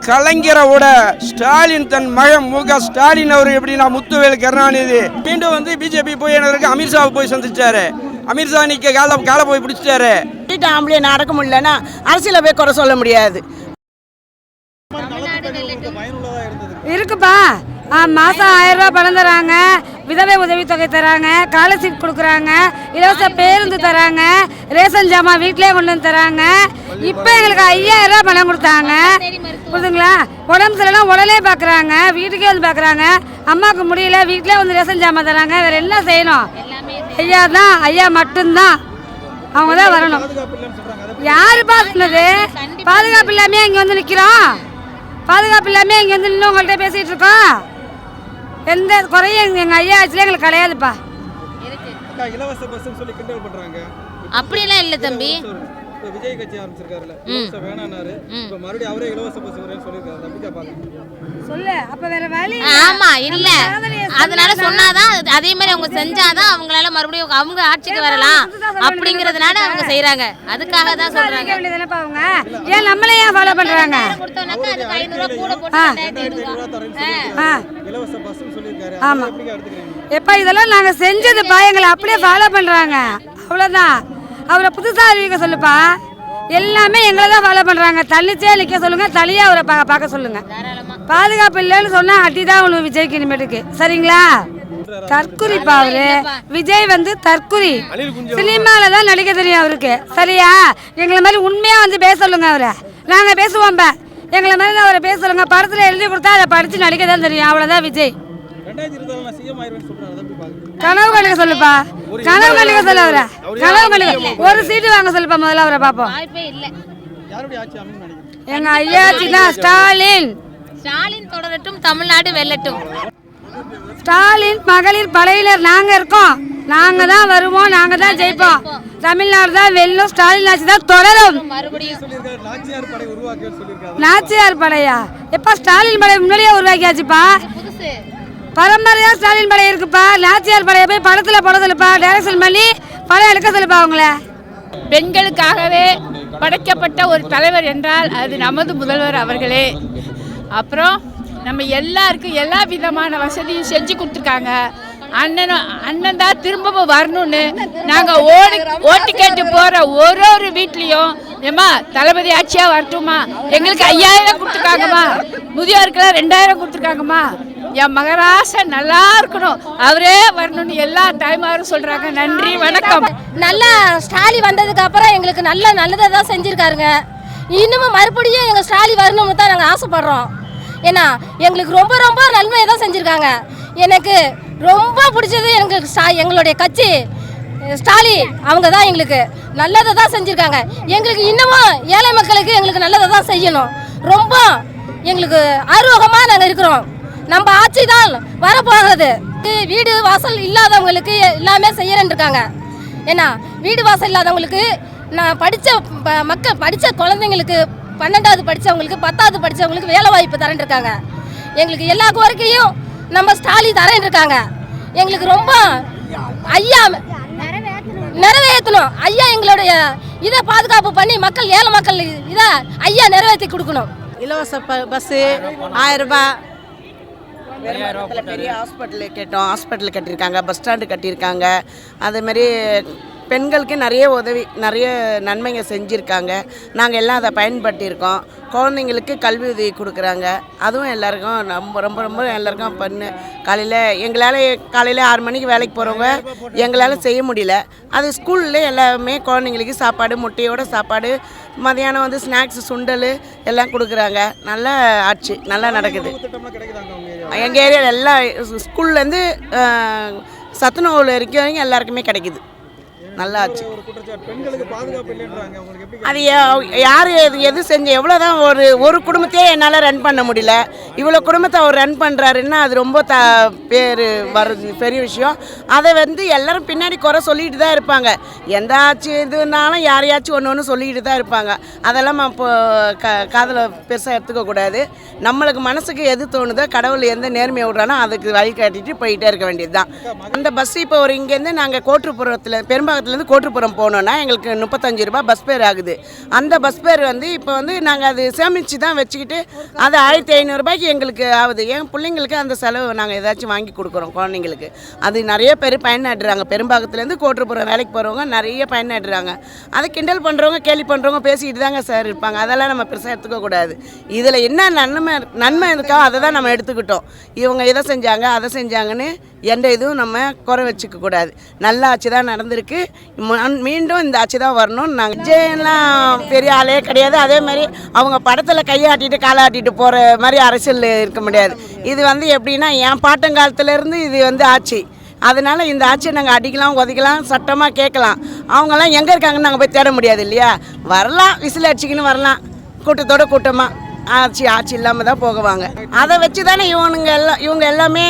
கலைஞரோட ஸ்டாலின் தன் மகன் மு.க. ஸ்டாலின் அவர் எப்படின்னா முத்துவேல் கருணாநிதி மீண்டும் வந்து பிஜேபி போய் எனக்கு அமித்ஷாவை போய் சந்திச்சாரு. அமித்ஷா நிக்க காலை போய் பிடிச்சிட்டாரு. ஆம்பளை நடக்க முடியலன்னா அரசியல போய் குறை சொல்ல முடியாது. இருக்குப்பா, மாதம் 1000 ரூபா பணம் தராங்க, விதவை உதவித்தொகை தராங்க, ஸ்காலர்ஷிப் கொடுக்குறாங்க, இலவச பேருந்து தராங்க, ரேஷன் ஜாமான் வீட்டிலே கொண்டு வந்து தராங்க. இப்போ எங்களுக்கு 5000 ரூபா பணம் கொடுத்தாங்க. புரியுதுங்களா? உடம்பு சரியில்லாம் உடனே பார்க்குறாங்க, வீட்டுக்கே வந்து பார்க்குறாங்க. அம்மாவுக்கு முடியல, வீட்டிலே வந்து ரேஷன் ஜாமான் தராங்க. வேறு என்ன செய்யணும்? ஐயா தான், ஐயா மட்டும்தான், அவங்க தான் வரணும். யாருப்பா சொன்னது? பாதுகாப்பு இல்லாமே இங்கே வந்து நிற்கிறோம், பாதுகாப்பு இல்லாமல் இங்கே வந்து இன்னும் உங்கள்கிட்ட பேசிகிட்டு இருக்கோம். எந்த குறையும் எங்கள் ஐயா ஆச்சுல எங்களுக்கு கிடையாதுப்பா. அப்படியெல்லாம் இல்லை தம்பி. விஜய் கட்சி ஆரம்பிச்சிருக்காருல, வேணானாரு, இப்ப மறுபடியும் அவரே இலவச பஸ் வரேன்னு சொல்லிருக்காரு. அப்படியே பாருங்க. சொல்லு, அப்ப வேற வழி. ஆமா, இல்ல அதனால சொன்னாதான், அதே மாதிரி அவங்க செஞ்சாதான் அவங்களால மறுபடியும் அவங்க ஆட்சிக்கு வரலாம் அப்படிங்கறதுனால அவங்க செய்யறாங்க. அதுக்காக தான் சொல்றாங்க. அவங்க ஏன் நம்மளே ஏன் ஃபாலோ பண்றாங்க? கொடுத்தோம்னாக்கா அதுக்கு 500 ரூபாய் கூட போட்டு 2500 இலவச பஸ்னு சொல்லிருக்காரு. ஆமா, எப்படி எடுத்துக்கிறீங்க? எப்ப இதெல்லாம் நாங்க செஞ்சதுப்பா, எங்களை அப்படியே ஃபாலோ பண்றாங்க, அவ்வளவுதான். அவரை புதுசா அறிவிக்க சொல்லுப்பா. எல்லாமே எங்களை தான் ஃபாலோ பண்ணுறாங்க. தள்ளிச்சே நிற்க சொல்லுங்கள், தனியாக அவரை பார்க்க சொல்லுங்கள். பாதுகாப்பு இல்லைன்னு சொன்னால் அடி தான் ஒன்று விஜய்க்கு இனிமேட்டுக்கு. சரிங்களா? தற்குறிப்பா அவரு. விஜய் வந்து தற்குறி. சினிமாவில் தான் நடிக்க தெரியும் அவருக்கு. சரியா? எங்களை மாதிரி உண்மையாக வந்து பேச சொல்லுங்க அவரை. நாங்கள் பேசுவோம். எங்களை மாதிரி தான் அவரை பேச சொல்லுங்க. படத்தில் எழுதி கொடுத்தா அதை படித்து நடிக்க தான் தெரியும். அவ்வளோதான் விஜய். கனவு கண்டுக்க சொல்லுப்பா, கனவு கண்டுக்க சொல்ல அவரை. கனவு கண்டுக்க ஒரு சீட்டு வாங்க சொல்லுப்பா, முதல்ல அவரை பார்ப்போம். எங்க ஐயாச்சி தான் ஸ்டாலின். ஸ்டாலின் தொடரட்டும், தமிழ்நாடு வெல்லட்டும். ஸ்டாலின் மகளிர் படையினர் நாங்க இருக்கோம், நாங்க தான் வருவோம், நாங்க தான் ஜெயிப்போம். தமிழ்நாடு தான் வெல்லும், ஸ்டாலின் ஆட்சி தான் தொடரும். நாச்சியார் படையா? எப்ப ஸ்டாலின் படை முன்னாடியே உருவாக்கியாச்சுப்பா. பரம்பரையா ஸ்டாலின் படை இருக்குப்பா. நாச்சியார் படையை போய் படத்துல போட சொல்லுப்பா, டைரக்ஷன் பண்ணி படம் எடுக்க சொல்லுப்பா. அவங்கள பெண்களுக்காகவே படைக்கப்பட்ட ஒரு தலைவர் என்றால் அது நமது முதல்வர் அவர்களே. அப்புறம் நம்ம எல்லாருக்கும் எல்லா விதமான வசதியும் செஞ்சு கொடுத்துருக்காங்க. அண்ணன் தான் திரும்பவும் வரணும்னு நாங்கள் ஓட்டு கேட்டு போகிற ஒரு வீட்லேயும் ஏம்மா தளபதி ஆட்சியாக வரட்டுமா, எங்களுக்கு 5000 கொடுத்துருக்காங்கம்மா, முதியோருக்கெல்லாம் 2000 கொடுத்துருக்காங்கம்மா, என் மகராசன் நல்லா இருக்கணும், அவரே வரணும்னு எல்லா டைமாரும் சொல்கிறாங்க. நன்றி, வணக்கம். நல்லா ஸ்டாலின் வந்ததுக்கு அப்புறம் எங்களுக்கு நல்லதை தான் செஞ்சுருக்காருங்க. இன்னமும் மறுபடியும் எங்கள் ஸ்டாலின் வரணும்னு தான் நாங்கள் ஆசைப்படுறோம். ஏன்னா எங்களுக்கு ரொம்ப ரொம்ப நன்மையை தான் செஞ்சுருக்காங்க. எனக்கு ரொம்ப பிடிச்சது எங்களுடைய கட்சி ஸ்டாலின். அவங்க தான் எங்களுக்கு நல்லதை தான் செஞ்சுருக்காங்க. எங்களுக்கு இன்னமும் ஏழை மக்களுக்கு எங்களுக்கு நல்லதை தான் செய்யணும். ரொம்ப எங்களுக்கு ஆர்வமாக நாங்கள் இருக்கிறோம். நம்ம ஆட்சி தான் வரப்போகிறது. வீடு வாசல் இல்லாதவங்களுக்கு எல்லாமே செய்யறேன்னு இருக்காங்க. ஏன்னா வீடு வாசல் இல்லாதவங்களுக்கு, நான் படித்த குழந்தைங்களுக்கு 12வது படித்தவங்களுக்கு 10வது படித்தவங்களுக்கு வேலை வாய்ப்பு தரேன் இருக்காங்க. எங்களுக்கு எல்லா கோரிக்கையும் நம்ம ஸ்டாலின் தரேன் இருக்காங்க. எங்களுக்கு ரொம்ப ஐயா நிறைவேற்றணும். ஐயா எங்களுடைய இதை பாதுகாப்பு பண்ணி மக்கள், ஏழை மக்கள் இதை ஐயா நிறைவேற்றி கொடுக்கணும். இலவச பஸ்ஸு 1000 ரூபாய். பெரிய ஹாஸ்பிட்டலு கேட்டோம், ஹாஸ்பிட்டல் கட்டியிருக்காங்க, பஸ் ஸ்டாண்டு கட்டியிருக்காங்க. அதேமாரி பெண்களுக்கு நிறைய நன்மைங்க செஞ்சுருக்காங்க. நாங்கள் எல்லாம் அதை பயன்படுத்தியிருக்கோம். குழந்தைங்களுக்கு கல்வி உதவி கொடுக்குறாங்க. அதுவும் எல்லாருக்கும் ரொம்ப எல்லாருக்கும் எங்களால் காலையில் 6 மணிக்கு வேலைக்கு போகிறவங்க எங்களால் செய்ய முடியல. அது ஸ்கூலில் எல்லாமே குழந்தைங்களுக்கு சாப்பாடு, முட்டையோட சாப்பாடு, மதியானம் வந்து ஸ்நாக்ஸ், சுண்டல் எல்லாம் கொடுக்குறாங்க. நல்ல ஆட்சி நல்லா நடக்குது. எங்கள் ஏரியாவில் எல்லா ஸ்கூல்லேருந்து சத்துணவு வரைக்கும் எல்லாருக்குமே கிடைக்குது. நல்லா ஆச்சு. அது யார் எது செஞ்சு எவ்வளோதான் ஒரு குடும்பத்தையே என்னால் ரன் பண்ண முடியல. இவ்வளோ குடும்பத்தை அவர் ரன் பண்ணுறாருன்னா அது ரொம்ப பேர் வர்றது பெரிய விஷயம். அதை வந்து எல்லோரும் பின்னாடி குறை சொல்லிட்டு தான் இருப்பாங்க. எந்த ஆட்சி இதுனாலும் யாரையாச்சும் ஒன்று சொல்லிக்கிட்டு தான் இருப்பாங்க. அதெல்லாம் இப்போ காதில் பெருசாக எடுத்துக்கக்கூடாது. நம்மளுக்கு மனசுக்கு எது தோணுதோ, கடவுள் எந்த நேர்மையை விட்றானோ அதுக்கு வழி காட்டிட்டு போயிட்டே இருக்க வேண்டியது தான். அந்த பஸ் இப்போ இங்கேருந்து நாங்கள் கோட்டுப்புறத்தில் பெரும்பாகத்தில் பெரும்பாக்கத்துலேருந்து கோட்டுப்புறம் போகணுன்னா எங்களுக்கு 35 ரூபா பஸ் பேர் ஆகுது. அந்த பஸ் பேர் வந்து இப்போ வந்து நாங்கள் அது சேமித்து தான் வச்சுக்கிட்டு அது 1500 ரூபாய்க்கு எங்களுக்கு ஆகுது. என் பிள்ளைங்களுக்கு அந்த செலவு நாங்கள் ஏதாச்சும் வாங்கி கொடுக்குறோம் குழந்தைங்களுக்கு. அது நிறைய பேர் பயனடைறாங்க. பெரும்பாக்கத்துலேருந்து கோட்டுப்புறம் வேலைக்கு போகிறவங்க நிறைய பயனடைறாங்க. அதை கிண்டல் பண்ணுறவங்க கேலி பண்ணுறவங்க பேசிக்கிட்டு தாங்க சார் இருப்பாங்க. அதெல்லாம் நம்ம பெருசாக எடுத்துக்கக்கூடாது. இதில் என்ன நன்மை இருக்கோ அதை தான் நம்ம எடுத்துக்கிட்டோம். இவங்க இதை செஞ்சாங்க அதை செஞ்சாங்கன்னு எந்த இதுவும் நம்ம குறை வச்சுக்க கூடாது. நல்ல ஆட்சி தான் நடந்திருக்கு. மீண்டும் இந்த ஆட்சி தான் வரணும்னு நாங்கள். விஜயெல்லாம் பெரிய ஆளே கிடையாது. அதே மாதிரி அவங்க படத்தில் கையாட்டிட்டு காலாட்டிட்டு போகிற மாதிரி அரசியல் இருக்க முடியாது. இது வந்து எப்படின்னா என் பாட்டங்காலத்துலேருந்து இது வந்து ஆட்சி. அதனால் இந்த ஆட்சியை நாங்கள் அடிக்கலாம் உதைக்கலாம் சட்டமாக கேட்கலாம். அவங்கெல்லாம் எங்கே இருக்காங்கன்னு நாங்கள் போய் தேட முடியாது இல்லையா. வரலாம் விசில் அடிச்சிக்கின்னு வரலாம் கூட்டத்தோட கூட்டமாக. ஆட்சி இல்லாமல் தான் போகுவாங்க. அதை வச்சு தானே இவங்க எல்லாமே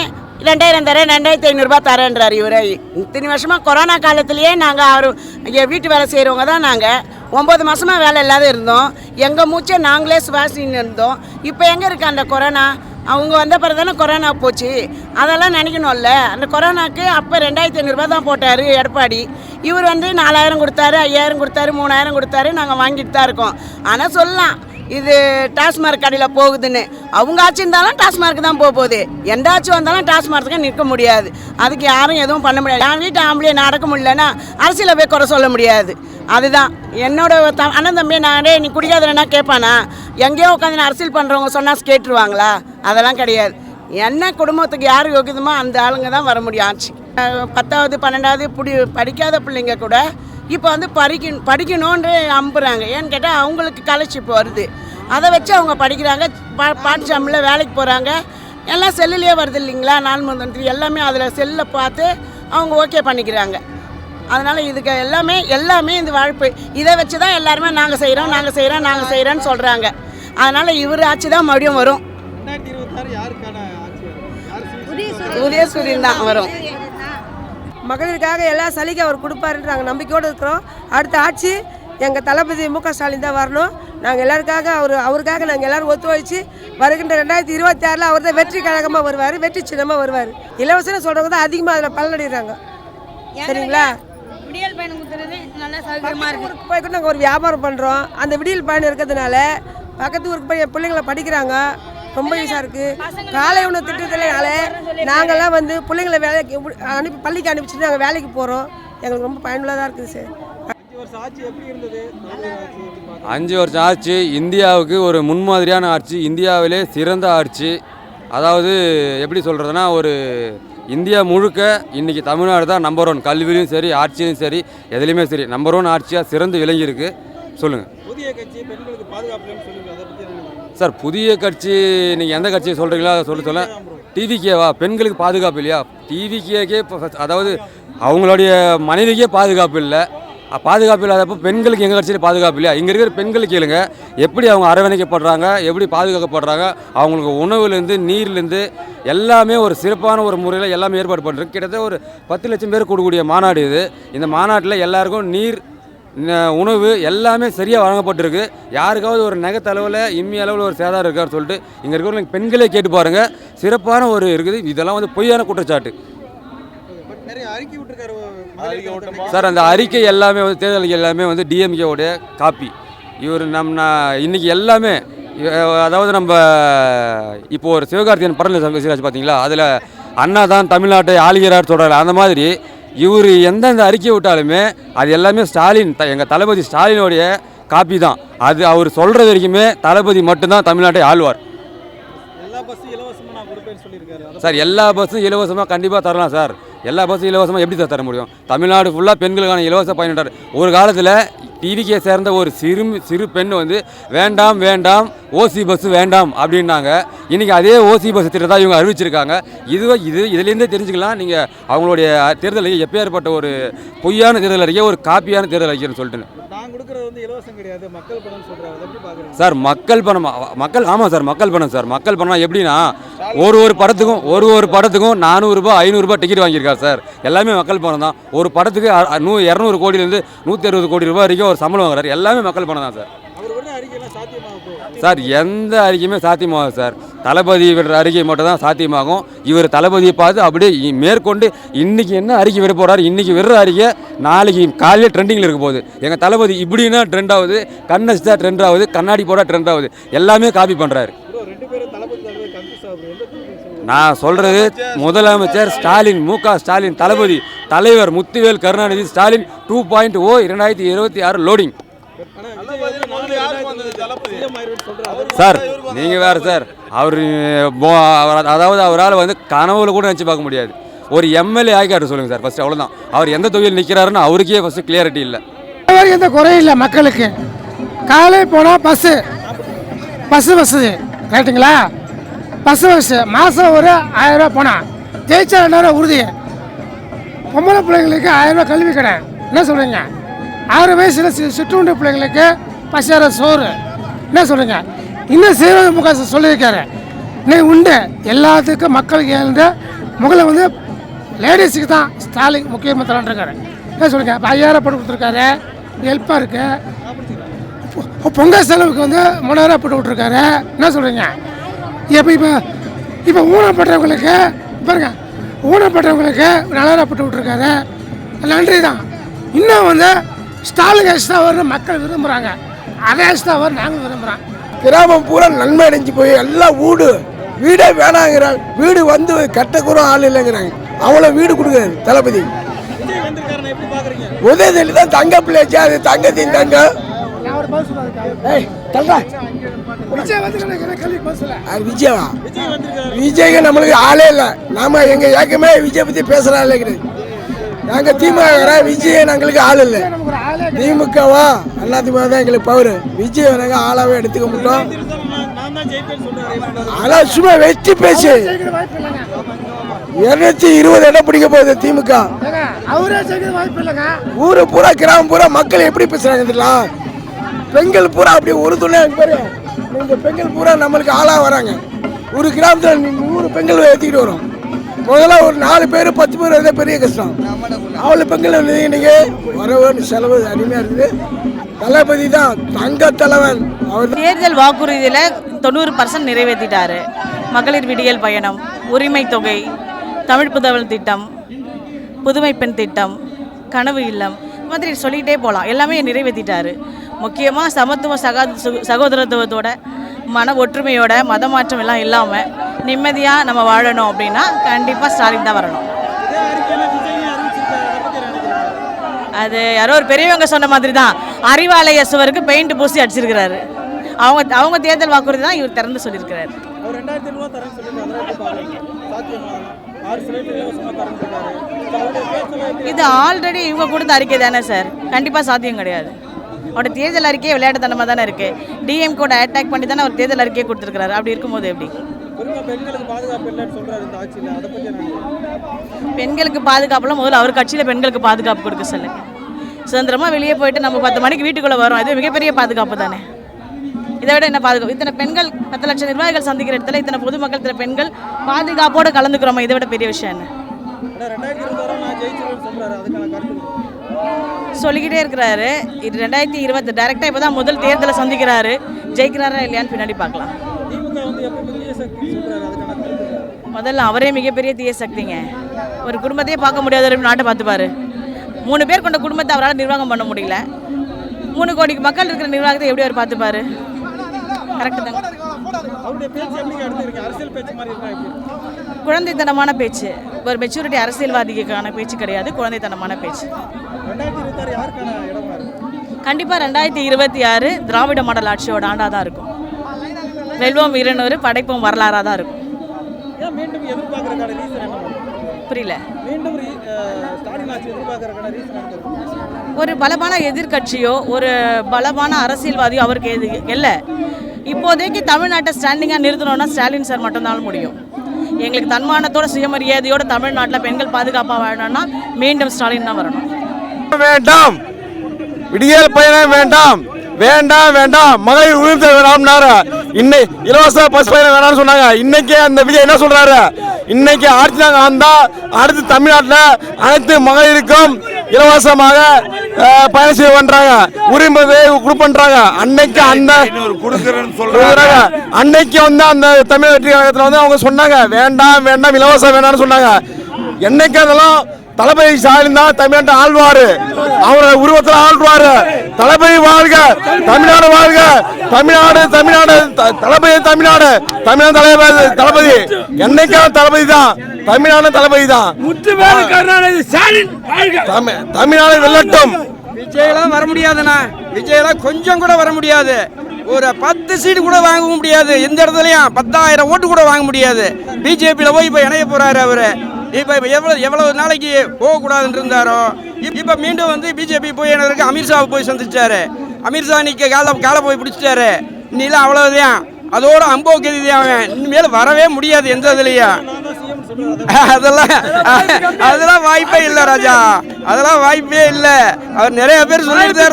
2000 தரேன் 2500 ரூபா தரேன்றார் இவர். இத்தனை வருஷமாக கொரோனா காலத்துலேயே நாங்கள் இங்கே வீட்டு வேலை செய்கிறவங்க தான் நாங்கள் 9 மாதமாக வேலை இல்லாத இருந்தோம். எங்கள் மூச்சை நாங்களே சுவாசின்னு இருந்தோம். இப்போ எங்கே இருக்குது அந்த கொரோனா? அவங்க வந்த பிறகு தானே கொரோனா போச்சு. அதெல்லாம் நினைக்கணும்ல. அந்த கொரோனாக்கு அப்போ 2500 ரூபா தான் போட்டார் எடப்பாடி. இவர் வந்து 4000 கொடுத்தாரு, 5000 கொடுத்தாரு, 3000 கொடுத்தாரு. நாங்கள் வாங்கிட்டு தான் இருக்கோம். ஆனால் சொல்லலாம் இது டாஸ்மார்க் கடையில் போகுதுன்னு. அவங்க ஆட்சி இருந்தாலும் டாஸ்மார்க் தான் போகுது. எந்த ஆட்சி வந்தாலும் டாஸ்மார்க்கு நிற்க முடியாது. அதுக்கு யாரும் எதுவும் பண்ண முடியாது. என் வீட்டு ஆம்பளையை நடக்க முடியலன்னா அரசியலை போய் குறை சொல்ல முடியாது. அதுதான் என்னோட அண்ணன் தம்பி. நானே நீ குடிக்காதனா கேட்பானா? எங்கேயோ உட்காந்து அரசியல் பண்ணுறவங்க சொன்னால் கேட்டுருவாங்களா? அதெல்லாம் கிடையாது. என்ன குடும்பத்துக்கு யார் யோகியதுமோ அந்த ஆளுங்க தான் வர முடியும் ஆட்சி. 10வது 12வது படிக்காத பிள்ளைங்க கூட இப்போ வந்து படிக்கணும்னு அம்புறாங்க. ஏன்னு கேட்டால் அவங்களுக்கு ஸ்காலர்ஷிப் வருது. அதை வச்சு அவங்க படிக்கிறாங்க. பாட்சாமில் வேலைக்கு போகிறாங்க. எல்லாம் செல்லுலேயே வருது இல்லைங்களா. 4 மந்த்ரி எல்லாமே அதில் செல்லில் பார்த்து அவங்க ஓகே பண்ணிக்கிறாங்க. அதனால் இதுக்கு எல்லாமே இந்த வாழ்ப்பு இதை வச்சு தான் எல்லாருமே நாங்கள் செய்கிறோன்னு சொல்கிறாங்க. அதனால் இவர் ஆட்சி தான் மறுபடியும் வரும். 2026 யாருக்கான ஆட்சி வரும்? உதயசூரியன் தான் வரும். மகளிருக்காக எல்லா சலுகை அவர் கொடுப்பாருன்ற நாங்கள் நம்பிக்கையோடு இருக்கிறோம். அடுத்த ஆட்சி எங்கள் தளபதி மு.க. ஸ்டாலின் தான் வரணும். நாங்கள் எல்லாருக்காக அவருக்காக நாங்கள் எல்லோரும் ஒத்துழைச்சி வருகின்ற 2026 அவர் தான் வெற்றி கழகமாக வருவார், வெற்றி சின்னமாக வருவார். இலவசம்னு சொல்கிறவங்க தான் அதிகமாக அதில் பலனடைகிறாங்க. சரிங்களா? விடியல் பயணம் கொடுத்துறது நல்லா சௌகரியமாக இருக்குது. போய் கூட நாங்கள் ஒரு வியாபாரம் பண்ணுறோம். அந்த விடியல் பயணம் இருக்கிறதுனால பக்கத்து ஊருக்கு போய் என் பிள்ளைங்களை படிக்கிறாங்க. ரொம்ப ஈஸியாக இருக்குது. காலை உணவு திட்டத்தினால நாங்கள்லாம் வந்து பிள்ளைங்களை வேலைக்கு பள்ளிக்கு அனுப்பிச்சிட்டு நாங்கள் வேலைக்கு போகிறோம். எங்களுக்கு ரொம்ப பயனுள்ளதாக இருக்குது சார். 5 வருஷம் ஆட்சி எப்படி இருந்தது? 5 வருஷம் ஆட்சி இந்தியாவுக்கு ஒரு முன்மாதிரியான ஆட்சி. இந்தியாவிலே சிறந்த ஆட்சி. அதாவது எப்படி சொல்கிறதுனா ஒரு இந்தியா முழுக்க இன்றைக்கி தமிழ்நாடு தான் நம்பர் 1. கல்வியிலும் சரி ஆட்சியிலும் சரி எதுலேயுமே சரி நம்பர் 1 ஆட்சியாக சிறந்து விளங்கியிருக்கு. சொல்லுங்கள். புதிய கட்சி பெண்களுக்கு பாதுகாப்புன்னு சொல்லுங்கள். அதை பற்றி சார் புதிய கட்சி நீங்கள் எந்த கட்சியை சொல்கிறீங்களோ அதை சொல்ல டிவிகேவா? பெண்களுக்கு பாதுகாப்பு இல்லையா? டிவிகேக்கே அதாவது அவங்களுடைய மனைவிக்கே பாதுகாப்பு இல்லை. பாதுகாப்பு இல்லாதப்போ பெண்களுக்கு எங்கள் கட்சியில் பாதுகாப்பு இல்லையா? இங்கே இருக்கிற பெண்களுக்கு கேளுங்க எப்படி அவங்க அரவணைக்கப்படுறாங்க, எப்படி பாதுகாக்கப்படுறாங்க. அவங்களுக்கு உணவுலேருந்து நீர்லேருந்து எல்லாமே ஒரு சிறப்பான ஒரு முறையில் எல்லாமே ஏற்பாடு பண்ணுறது. கிட்டத்தட்ட ஒரு 10 லட்சம் பேர் கூடக்கூடிய மாநாடு இது. இந்த மாநாட்டில் எல்லாருக்கும் நீர் உணவு எல்லாமே சரியாக வழங்கப்பட்டிருக்கு. யாருக்காவது ஒரு நகைத்தளவில் இம்மி அளவில் ஒரு சேதாரம் இருக்கான்னு சொல்லிட்டு இங்கே இருக்கிறவங்க பெண்களே கேட்டு பாருங்கள். சிறப்பான ஒரு இருக்குது. இதெல்லாம் வந்து பொய்யான குற்றச்சாட்டு சார். அந்த அறிக்கை எல்லாமே வந்து தேர்தல் எல்லாமே வந்து டிஎம்கேவுடைய காப்பி. இவர் இன்றைக்கி எல்லாமே அதாவது நம்ம இப்போ ஒரு சிவகார்த்திகேயன் படம் பேசியாச்சு பார்த்தீங்களா? அதில் அண்ணா தான் தமிழ்நாட்டை ஆளுகிறார் சொல்கிறார். அந்த மாதிரி இவர் எந்தெந்த அறிக்கை விட்டாலுமே அது எல்லாமே ஸ்டாலின் எங்கள் தளபதி ஸ்டாலினுடைய காப்பி தான். அது அவர் சொல்கிற வரைக்குமே தளபதி மட்டும்தான் தமிழ்நாட்டை ஆழ்வார். சார் எல்லா பஸ்ஸும் இலவசமாக கண்டிப்பாக தரலாம் சார். எல்லா பஸ்ஸும் இலவசமாக எப்படி தர முடியும்? தமிழ்நாடு ஃபுல்லாக பெண்களுக்கான இலவச பயணிட்டார். ஒரு காலத்தில் டிவிக்கே சேர்ந்த ஒரு சிறு பெண் வந்து வேண்டாம் ஓசி பஸ்ஸு வேண்டாம் அப்படின்னாங்க. இன்றைக்கி அதே ஓசி பஸ் திட்டம் தான் இவங்க அறிவிச்சிருக்காங்க. இதுலேருந்தே தெரிஞ்சுக்கலாம் நீங்கள் அவங்களுடைய தேர்தல் அறிக்கை எப்பேற்பட்ட ஒரு பொய்யான தேர்தல் அறிக்கை, ஒரு காப்பியான தேர்தல் அறிக்கைன்னு சொல்லிட்டு. சார் மக்கள் பணம் ஆமாம் சார் மக்கள் பணம் சார். மக்கள் பணம் எப்படின்னா ஒரு படத்துக்கும் 400 ரூபா 500 ரூபா டிக்கெட் வாங்கியிருக்காரு சார். எல்லாமே மக்கள் பணம் தான். ஒரு படத்துக்கு 200 கோடியிலேருந்து 160 கோடி ரூபாய் வரைக்கும் ஒரு சம்பளம் வாங்குறாரு. எல்லாமே மக்கள் பணம் தான் சார். சார் எந்த அறிக்கையுமே சாத்தியமாகும் சார். தளபதி விடுற அறிக்கை மட்டும் தான் சாத்தியமாகும். இவர் தளபதியை பார்த்து அப்படியே மேற்கொண்டு இன்னைக்கு என்ன அறிக்கை விட போறாரு, இன்னைக்கு விடுற அறிக்கை நாளைக்கு காலையில் ட்ரெண்டிங்கில் இருக்க போகுது. எங்கள் தளபதி இப்படின்னா ட்ரெண்ட் ஆகுது, கண்ணஸ்தா ட்ரெண்ட் ஆகுது, கண்ணாடி போட ட்ரெண்ட் ஆகுது, எல்லாமே காப்பி பண்ணுறாரு. நான் சொல்கிறது முதலமைச்சர் ஸ்டாலின், மு.க. ஸ்டாலின் தளபதி, தலைவர் முத்துவேல் கருணாநிதி ஸ்டாலின் 2.0 2026 லோடிங். சார் நீங்கள் வேறு சார், அதாவது அவரால் வந்து கனவுல கூட நினச்சி பார்க்க முடியாது. ஒரு எம்எல்ஏ ஆகிக்காட்டு சொல்லுங்கள் சார் ஃபஸ்ட்டு, அவ்வளோதான். அவர் எந்த தொகுதியில் நிற்கிறாருன்னு அவருக்கே ஃபஸ்ட்டு கிளியாரிட்டி இல்லை. எந்த குறையும் இல்லை மக்களுக்கு. காலை போனால் பஸ்ஸு வசதி ரைட்டுங்களா? பஸ்ஸு வசதி மாதம் ஒரு 1000 ரூபா போனால் ஜெயிச்சா 2000 உறுதி. பொம்பளை பிள்ளைங்களுக்கு 1000 ரூபா கல்வி கடை. என்ன சொல்கிறீங்க? 6 வயசில் சிற்றுண்டி பிள்ளைங்களுக்கு பசியார சோறு. என்ன சொல்கிறீங்க? இன்னும் சீரக முக சொல்லியிருக்காரு, இன்னைக்கு உண்டு எல்லாத்துக்கும் மக்களுக்கு எழுந்த முகல வந்து லேடிஸுக்கு தான் ஸ்டாலின் முக்கியமந்திரம் இருக்காரு. என்ன சொல்கிறீங்க? இப்போ 5000 போட்டு கொடுத்துருக்காரு, ஹெல்ப்பாக இருக்குது. பொங்கல் செலவுக்கு வந்து 3000 போட்டு விட்ருக்காரு. என்ன சொல்கிறீங்க? இப்போ ஊனப்பட்டவங்களுக்கு பாருங்க, ஊனப்பட்டவங்களுக்கு 4000 போட்டு விட்ருக்காரு. நன்றி தான். இன்னும் வந்து ஸ்டாலின் எக்ஸ்ட்ரா வரும் மக்கள் விரும்புகிறாங்க, அதே எக்ஸ்ட்ரா வரும் நாங்கள் விரும்புகிறோம். கிராமம் பூரா நன்மை அடைஞ்சு போய் எல்லாம் வீடே வேணாங்கிறாங்க. வீடு வந்து கட்டக்கூட ஆள் இல்லைங்கிறாங்க. அவ்வளோ வீடு கொடுக்குறாரு தளபதி. உதயநிதி தான் தங்க பிள்ளைச்சா, அது தங்கத்தின் தங்க. விஜயவா? விஜய்க்கு நம்மளுக்கு ஆளே இல்லை. நாம எங்க ஏற்கமே விஜய் பத்தி பேசுறா இல்லைங்கிறது. நாங்க திமுக, விஜய் எங்களுக்கு ஆள் இல்லை. திமுகவா அதிமுக தான் எங்களுக்கு பவர். விஜய் நாங்க ஆளாவே எடுத்துக்க மாட்டோம். அதான் சும்மா வெற்றி பேசு. 220 இடம் பிடிக்க போகுது திமுக. ஊரு பூரா கிராமம் பூரா மக்கள் எப்படி பேசுறாங்க தெரியல. பெண்கள் பூரா அப்படி ஒரு துணை பாரு. இந்த பெண்கள் பூரா நம்மளுக்கு ஆளா வராங்க. ஒரு கிராமத்தில் 100 பெண்கள் ஏற்றிக்கிட்டு வரும். முதல்ல ஒரு 4 பேர் 10 பேர் வந்தா பெரிய கஷ்டம். அவ்வளோ பெண்கள் இன்னைக்கு வரவு செலவு அருமையாக இருக்குது. தளபதி தான் தங்க தலைவன். அவர் தேர்தல் வாக்குறுதியில் 90% நிறைவேற்றிட்டாரு. மகளிர் விடியல் பயணம், உரிமை தொகை, தமிழ் புதவல் திட்டம், புதுமை பெண் திட்டம், கனவு இல்லம், இந்த மாதிரி சொல்லிகிட்டே போகலாம். எல்லாமே நிறைவேற்றிட்டாரு. முக்கியமாக சமத்துவ சகோதரத்துவத்தோட, மன ஒற்றுமையோட, மத மாற்றம் எல்லாம் இல்லாமல் நிம்மதியாக நம்ம வாழணும் அப்படின்னா கண்டிப்பாக ஸ்டாலின் தான் வரணும். அது யாரோ ஒரு பெரியவங்க சொன்ன மாதிரி தான், அறிவாலய சுவருக்கு பெயிண்ட் பூசி அடிச்சிருக்கிறாரு. அவங்க தேர்தல் வாக்குறுதி தான் இவர் திறந்து சொல்லியிருக்கிறாரு. இது ஆல்ரெடி இவங்க கொடுத்த அறிக்கை தானே சார், கண்டிப்பாக சாத்தியம் கிடையாது. அவரோட தேர்தல் அறிக்கையே விளையாட்டுத்தனமாக தானே இருக்குது. டிஎம் கூட அட்டாக் பண்ணி தானே அவர் தேர்தல் அறிக்கையை கொடுத்துருக்காரு. அப்படி இருக்கும்போது எப்படி பெண்களுக்கு பாதுகாப்புலாம் முதல்ல அவர் கட்சியில் பெண்களுக்கு பாதுகாப்பு கொடுக்க சொல்லுங்க. சுதந்திரமாக வெளியே போயிட்டு நம்ம 10 மணிக்கு வீட்டுக்குள்ளே வரோம், இது மிகப்பெரிய பாதுகாப்பு தானே. இதை விட என்ன பாதுகாப்பு? இத்தனை பெண்கள் 10 லட்சம் நிர்வாகிகள் சந்திக்கிற இடத்துல இத்தனை பொதுமக்கள், இத்தனை பெண்கள் பாதுகாப்போடு கலந்துக்கிறோமா, இதை விட பெரிய விஷயம் என்ன? சொல்லிக்கிட்டே இருக்கிறாரு. இது 2020 டைரெக்டாக இப்போ தான் முதல் தேர்தலை சந்திக்கிறாரு. ஜெயிக்கிறாரா இல்லையான்னு பின்னாடி பார்க்கலாம். முதல்ல அவரே மிகப்பெரிய தீய சக்திங்க. ஒரு குடும்பத்தையே பார்க்க முடியாத நாட்டை பார்த்துப்பாரு. 3 பேர் கொண்ட குடும்பத்தை அவரால் நிர்வாகம் பண்ண முடியல. 3 கோடி மக்கள் இருக்கிற நிர்வாகத்தை எப்படி அவர் பார்த்துப்பாரு? கரெக்டு தாங்க. குழந்தைத்தனமான பேச்சு, ஒரு மெச்சூரிட்டி அரசியல்வாதிக்கான பேச்சு கிடையாது, குழந்தைத்தனமான பேச்சு. கண்டிப்பாக 2026 திராவிட மாடல் ஆட்சியோட ஆண்டாக தான் இருக்கும். வெல்வோம் 200, படைப்போம் வரலாறாக தான் இருக்கும். புரியல. ஒரு பலமான எதிர்கட்சியோ ஒரு பலமான அரசியல்வாதியோ அவருக்கு இல்லை. இப்போதைக்கு தமிழ்நாட்டை ஸ்டாண்டிங்காக நிறுத்தணும்னா ஸ்டாலின் சார் மட்டும்தான் முடியும். எங்களுக்கு தன்மானத்தோட சுயமரியாதையோட தமிழ்நாட்டில் பெண்கள் பாதுகாப்பாக வாழணும்னா மீண்டும் ஸ்டாலின் தான் வரணும். வேண்டாம், விடியல் பயணம் வேண்டாம், வேண்டாம் வேண்டாம், மகளிர் உரிமை வேண்டாம்னாரு. இன்னைக்கு இலவச பஸ் பயணம் வேணாம்னு சொன்னாங்க. இன்னைக்கு அந்த விஜய் என்ன சொல்றாரு? இன்னைக்கு ஆட்சி நாங்கள் வந்தா அடுத்து தமிழ்நாட்டில் அனைத்து மகளிருக்கும் இலவசமாக பயணம் செய்ய பண்றாங்க, உரிமை கொடுப்பண்றாங்க. அன்னைக்கு அந்த சொல்றாங்க, அன்னைக்கு வந்து அந்த தமிழ் வெற்றி கழகத்தில் வந்து அவங்க சொன்னாங்க வேண்டாம் வேண்டாம் இலவசம் வேண்டாம்னு சொன்னாங்க. என்னைக்கு அதெல்லாம் தளபதி ஸ்டாலின் தான் தமிழ்நாட்டை ஆழ்வாரு, அவரோட உருவத்தில் ஆழ்வாரு. தளபதி வாழ்க, தமிழ்நாடு வாழ்க, தமிழ்நாடு தமிழ்நாடு தளபதி, தமிழ்நாடு தமிழ்நாடு தளபதி, என்னைக்கான தளபதி தான், தமிழ்நாடு தளபதி தான். தமிழ்நாடு வெல்லட்டும். விஜயெல்லாம் வர முடியாதுண்ணா, விஜயெல்லாம் கொஞ்சம் கூட வர முடியாது. ஒரு 10 சீட்டு கூட வாங்க முடியாது. எந்த இடத்துலையும் 10,000 ஓட்டு கூட வாங்க முடியாது. பிஜேபியில் போய் இப்போ இணைய போறாரு அவரு. இப்போ எவ்வளவு நாளைக்கு போகக்கூடாதுன்னு இருந்தாரோ இப்போ மீண்டும் வந்து பிஜேபி போய் எனக்கு அமித்ஷாவை போய் சந்திச்சாரு. அமித்ஷா இன்னைக்கு காலை போய் பிடிச்சிட்டாரு. இன்னிலாம் அவ்வளவுதான், அதோட அம்போகதி அவன் இனிமேல் வரவே முடியாது எந்த இதுலையும். அதெல்லாம் வாய்ப்பே இல்லை ராஜா, அதெல்லாம் வாய்ப்பே இல்லை. அவர் நிறைய பேர் சொல்லிட்டு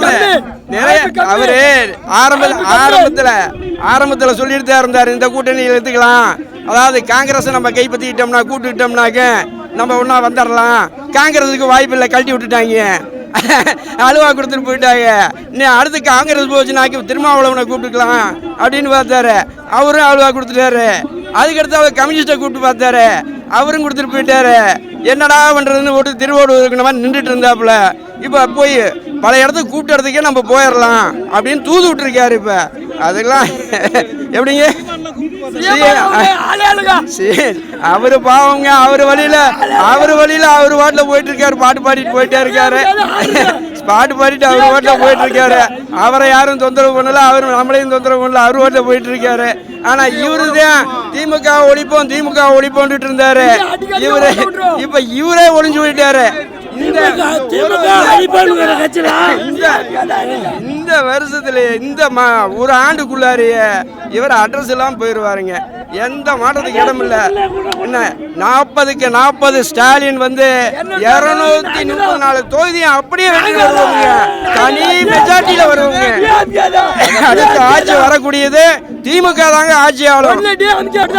நிறைய அவரு ஆரம்பத்தில் சொல்லிட்டு தான் இருந்தார் இந்த கூட்டணி எடுத்துக்கலாம். அதாவது காங்கிரஸை நம்ம கைப்பற்றிக்கிட்டோம்னா கூட்டுக்கிட்டோம்னாக்க நம்ம ஒன்றா வந்துடலாம். காங்கிரஸுக்கு வாய்ப்பு இல்லை, கழட்டி விட்டுட்டாங்க, அலுவா கொடுத்துட்டு போயிட்டாங்க. இன்னும் அடுத்து காங்கிரஸ் போச்சுனாக்கி திருமாவளவனை கூப்பிட்டுக்கலாம் அப்படின்னு பார்த்தாரு, அவரும் அலுவா கொடுத்துட்டாரு. அதுக்கடுத்து அவர் கம்யூனிஸ்டை கூப்பிட்டு பார்த்தாரு, அவரும் கொடுத்துட்டு போயிட்டாரு. என்னடா பண்ணுறதுன்னு போட்டு திருவோடு இருக்கிற மாதிரி நின்றுட்டு இருந்தாப்புல. இப்போ போய் பல இடத்துக்கு கூப்பிட்ட இடத்துக்கே நம்ம போயிடலாம் அப்படின்னு தூது விட்டுருக்காரு. இப்போ அதெல்லாம் எப்படிங்க, அவரு பாவங்க, அவர் வழியில அவர் வாட்டில் போயிட்டு இருக்காரு, பாட்டு பாடிட்டு போயிட்டே இருக்காரு, பாட்டு பாடிட்டு அவர் வாட்டில் போயிட்டு இருக்காரு. அவரை யாரும் தொந்தரவு பண்ணல, அவரு நம்மளையும் தொந்தரவு பண்ணல, அவர் வாட்டில் போயிட்டு இருக்காரு. ஆனா இவரு தான் திமுக ஒழிப்போம் இருந்தாரு. இவரு இப்ப இவரே ஒளிஞ்சு போயிட்டாரு. இந்த வருஷத்துல இந்த ஒரு ஆண்டுக்குள்ளாரிய இவர் அட்ரஸ் எல்லாம் போயிடுவாருங்க. எந்த மாற்றத்துக்கு இடம் இல்லை. என்ன 40க்கு 40 ஸ்டாலின் வந்து 234 தொகுதியும் அப்படியே வெற்றி வருவாங்க, தனி மெஜாரிட்டியில வருவாங்க. அடுத்த ஆட்சி வரக்கூடியது திமுக தாங்க ஆட்சி ஆளும்.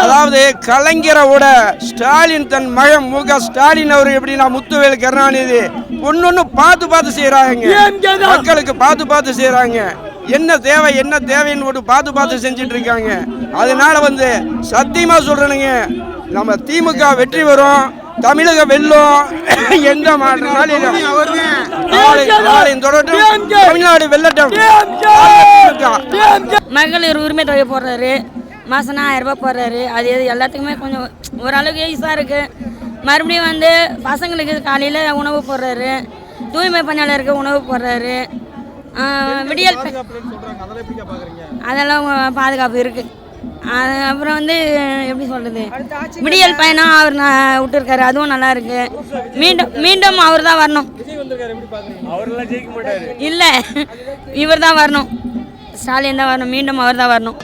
அதாவது கலைஞரோட ஸ்டாலின் தன் மகன் மு.க. ஸ்டாலின் அவர் எப்படின்னா முத்துவேல் கருணாநிதி ஒன்னொன்னு பார்த்து செய்யறாங்க, மக்களுக்கு பார்த்து செய்யறாங்க. என்ன தேவைன்னு ஒரு பார்த்து செஞ்சுட்டு இருக்காங்க. அதனால வந்து சத்தியமா சொல்றேனுங்க, நம்ம திமுக வெற்றி வரும், தமிழக வெல்லும். எந்த மாற்றம் தமிழ்நாடு வெல்லட்டும். மகளிர் உரிமை தொகை போடுறாரு, மாசம்னா 1000 ரூபாய் போடுறாரு. அது எல்லாத்துக்குமே கொஞ்சம் ஓரளவுக்கு ஈஸியாக இருக்குது. மறுபடியும் வந்து பசங்களுக்கு காலையில் உணவு போடுறாரு, தூய்மை பணியாளருக்கு உணவு போடுறாரு. விடியல் அதெல்லாம் பாதுகாப்பு இருக்குது. அப்புறம் வந்து எப்படி சொல்கிறது, விடியல் பயணம் அவர் விட்டுருக்காரு, அதுவும் நல்லா இருக்கு. மீண்டும் அவர் தான் வரணும். இல்லை, இவர் தான் வரணும், ஸ்டாலின் தான் வரணும், மீண்டும் அவர் தான் வரணும்.